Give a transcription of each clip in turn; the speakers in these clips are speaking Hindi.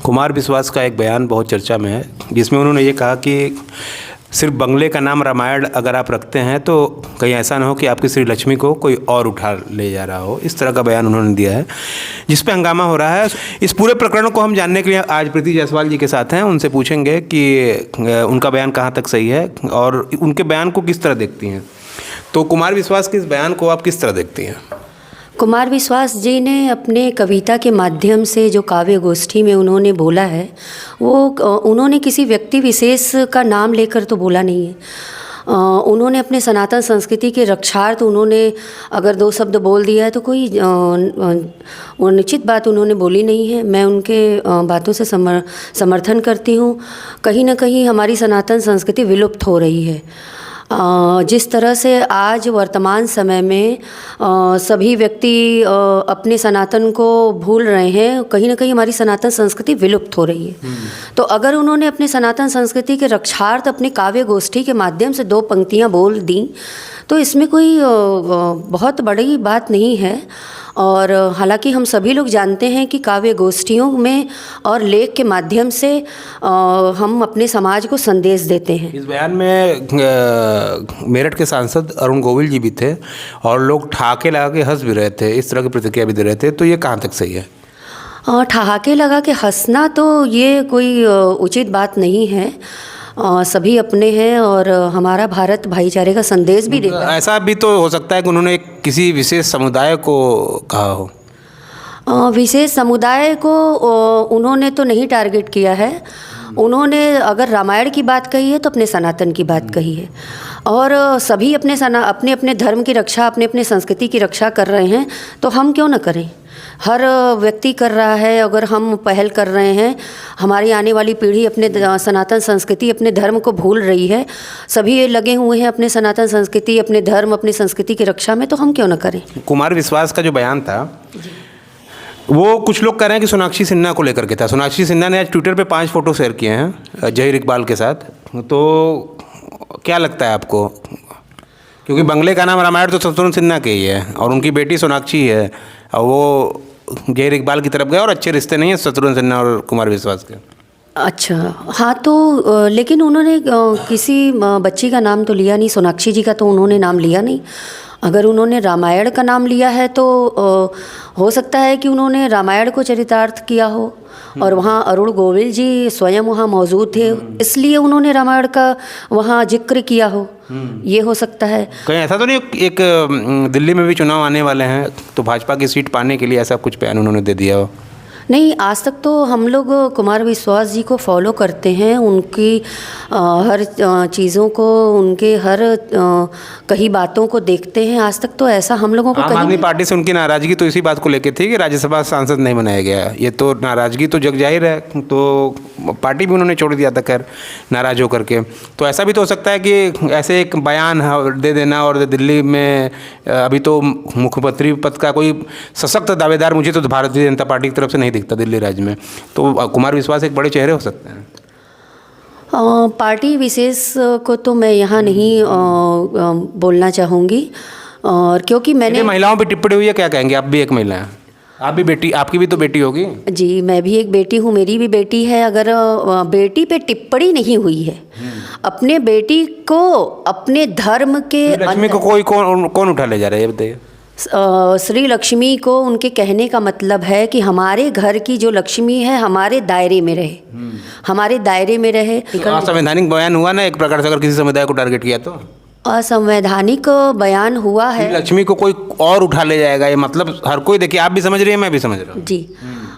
कुमार विश्वास का एक बयान बहुत चर्चा में है, जिसमें उन्होंने ये कहा कि सिर्फ बंगले का नाम रामायण अगर आप रखते हैं तो कहीं ऐसा ना हो कि आपकी श्री लक्ष्मी को कोई और उठा ले जा रहा हो। इस तरह का बयान उन्होंने दिया है, जिस पे हंगामा हो रहा है। इस पूरे प्रकरण को हम जानने के लिए आज प्रीति जायसवाल जी के साथ हैं। उनसे पूछेंगे कि उनका बयान कहाँ तक सही है और उनके बयान को किस तरह देखती हैं। तो कुमार विश्वास के इस बयान को आप किस तरह देखती हैं? कुमार विश्वास जी ने अपने कविता के माध्यम से जो काव्य गोष्ठी में उन्होंने बोला है, वो उन्होंने किसी व्यक्ति विशेष का नाम लेकर तो बोला नहीं है। उन्होंने अपने सनातन संस्कृति के रक्षार्थ उन्होंने अगर दो शब्द बोल दिया है तो कोई वो निश्चित बात उन्होंने बोली नहीं है। मैं उनके बातों से समर्थन करती हूँ। कहीं ना कहीं हमारी सनातन संस्कृति विलुप्त हो रही है। जिस तरह से आज वर्तमान समय में सभी व्यक्ति अपने सनातन को भूल रहे हैं, कहीं ना कहीं हमारी सनातन संस्कृति विलुप्त हो रही है। तो अगर उन्होंने अपने सनातन संस्कृति के रक्षार्थ अपनी काव्य गोष्ठी के माध्यम से दो पंक्तियां बोल दी तो इसमें कोई बहुत बड़ी बात नहीं है। और हालांकि हम सभी लोग जानते हैं कि काव्य गोष्ठियों में और लेख के माध्यम से हम अपने समाज को संदेश देते हैं। इस बयान में मेरठ के सांसद अरुण गोविल जी भी थे और लोग ठहाके लगा के हंस भी रहे थे, इस तरह की प्रतिक्रिया भी दे रहे थे। तो ये कहाँ तक सही है? ठहाके लगा के हंसना तो ये कोई उचित बात नहीं है। सभी अपने हैं और हमारा भारत भाईचारे का संदेश भी देता है। ऐसा भी तो हो सकता है कि उन्होंने किसी विशेष समुदाय को कहा हो। विशेष समुदाय को उन्होंने तो नहीं टारगेट किया है। उन्होंने अगर रामायण की बात कही है तो अपने सनातन की बात कही है। और सभी अपने अपने धर्म की रक्षा, अपने अपने संस्कृति की रक्षा कर रहे हैं, तो हम क्यों ना करें। हर व्यक्ति कर रहा है, अगर हम पहल कर रहे हैं। हमारी आने वाली पीढ़ी अपने सनातन संस्कृति, अपने धर्म को भूल रही है। सभी लगे हुए हैं अपने सनातन संस्कृति, अपने धर्म, अपनी संस्कृति की रक्षा में, तो हम क्यों ना करें। कुमार विश्वास का जो बयान था वो कुछ लोग कह रहे हैं कि सोनाक्षी सिन्हा को लेकर के था। सोनाक्षी सिन्हा ने आज ट्विटर पे 5 फोटो शेयर किए हैं जहीर इकबाल के साथ। तो क्या लगता है आपको? क्योंकि बंगले का नाम रामायण तो शत्रुघ्न सिन्हा के ही है और उनकी बेटी सोनाक्षी है और वो जहीर इकबाल की तरफ गए और अच्छे रिश्ते नहीं हैं शत्रुघ्न सिन्हा और कुमार विश्वास के। अच्छा, हाँ, तो लेकिन उन्होंने किसी बच्ची का नाम तो लिया नहीं। सोनाक्षी जी का तो उन्होंने नाम लिया नहीं। अगर उन्होंने रामायण का नाम लिया है तो हो सकता है कि उन्होंने रामायण को चरितार्थ किया हो और वहाँ अरुण गोविल जी स्वयं वहाँ मौजूद थे, इसलिए उन्होंने रामायण का वहाँ जिक्र किया हो। ये हो सकता है। कहीं ऐसा तो नहीं एक दिल्ली में भी चुनाव आने वाले हैं तो भाजपा की सीट पाने के लिए ऐसा कुछ बयान उन्होंने दे दिया हो? नहीं, आज तक तो हम लोग कुमार विश्वास जी को फॉलो करते हैं। उनकी हर चीज़ों को, उनके हर कई बातों को देखते हैं। आज तक तो ऐसा हम लोगों को आम आदमी पार्टी से उनकी नाराज़गी तो इसी बात को लेकर थी कि राज्यसभा सांसद नहीं बनाया गया। ये तो नाराज़गी तो जग जाहिर है, तो पार्टी भी उन्होंने छोड़ दिया था खैर नाराज़ होकर के। तो ऐसा भी तो हो सकता है कि ऐसे एक बयान दे देना और दिल्ली में अभी तो मुख्यमंत्री पद का कोई सशक्त दावेदार मुझे तो भारतीय जनता पार्टी की तरफ से नहीं दिखता दिल्ली राज्य में। तो कुमार विश्वास एक बड़े चेहरे हो सकते हैं। पार्टी विशेष को तो मैं यहाँ नहीं बोलना चाहूँगी, और क्योंकि मैंने महिलाओं पर टिप्पणी हुई है, क्या कहेंगे? आप भी एक महिला हैं, आप भी बेटी, आपकी भी तो बेटी होगी। जी, मैं भी एक बेटी हूँ, मेरी भी बेटी है। अगर बेटी पे टिप्पणी नहीं हुई है, अपने बेटी को अपने धर्म के लक्ष्मी को कोई कौन उठा ले जा रहा है, ये बताइए। श्री लक्ष्मी को उनके कहने का मतलब है कि हमारे घर की जो लक्ष्मी है हमारे दायरे में रहे, हमारे दायरे में रहे। असंवैधानिक बयान हुआ ना एक प्रकार से, अगर किसी समुदाय को टारगेट किया तो असंवैधानिक बयान हुआ है। लक्ष्मी को कोई और उठा ले जाएगा, ये मतलब हर कोई, देखिए आप भी समझ रही है, मैं भी समझ रहा हूँ जी।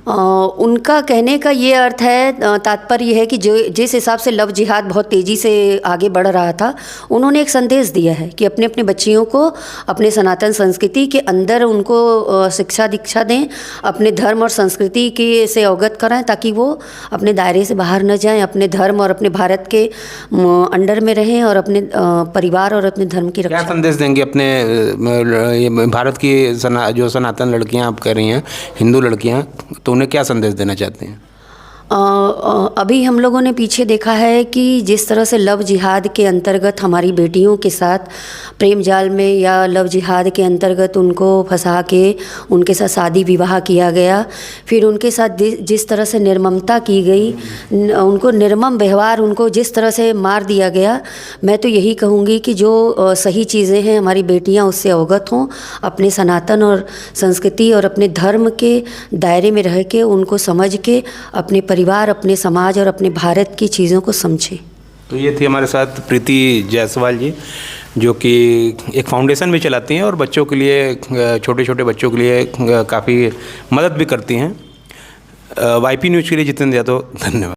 उनका कहने का ये अर्थ है, तात्पर्य है कि जिस हिसाब से लव जिहाद बहुत तेज़ी से आगे बढ़ रहा था, उन्होंने एक संदेश दिया है कि अपने अपने बच्चियों को अपने सनातन संस्कृति के अंदर उनको शिक्षा दीक्षा दें, अपने धर्म और संस्कृति के से अवगत कराएं, ताकि वो अपने दायरे से बाहर न जाएं, अपने धर्म और अपने भारत के अंडर में रहें और अपने परिवार और अपने धर्म की रक्षा। क्या संदेश देंगे अपने भारत की जो सनातन लड़कियां आप कह रही हैं, हिंदू लड़कियां, तो उन्हें क्या संदेश देना चाहते हैं? अभी हम लोगों ने पीछे देखा है कि जिस तरह से लव जिहाद के अंतर्गत हमारी बेटियों के साथ प्रेम जाल में या लव जिहाद के अंतर्गत उनको फंसा के उनके साथ शादी विवाह किया गया, फिर उनके साथ जिस तरह से निर्ममता की गई, उनको निर्मम व्यवहार, उनको जिस तरह से मार दिया गया, मैं तो यही कहूँगी कि जो सही चीज़ें हैं हमारी बेटियाँ उससे अवगत हों, अपने सनातन और संस्कृति और अपने धर्म के दायरे में रह के उनको समझ के अपने परिवार, अपने समाज और अपने भारत की चीज़ों को समझें। तो ये थी हमारे साथ प्रीति जायसवाल जी, जो कि एक फाउंडेशन भी चलाती हैं और बच्चों के लिए, छोटे छोटे बच्चों के लिए काफ़ी मदद भी करती हैं। YP न्यूज़ के लिए जितेंद्र यादव, धन्यवाद।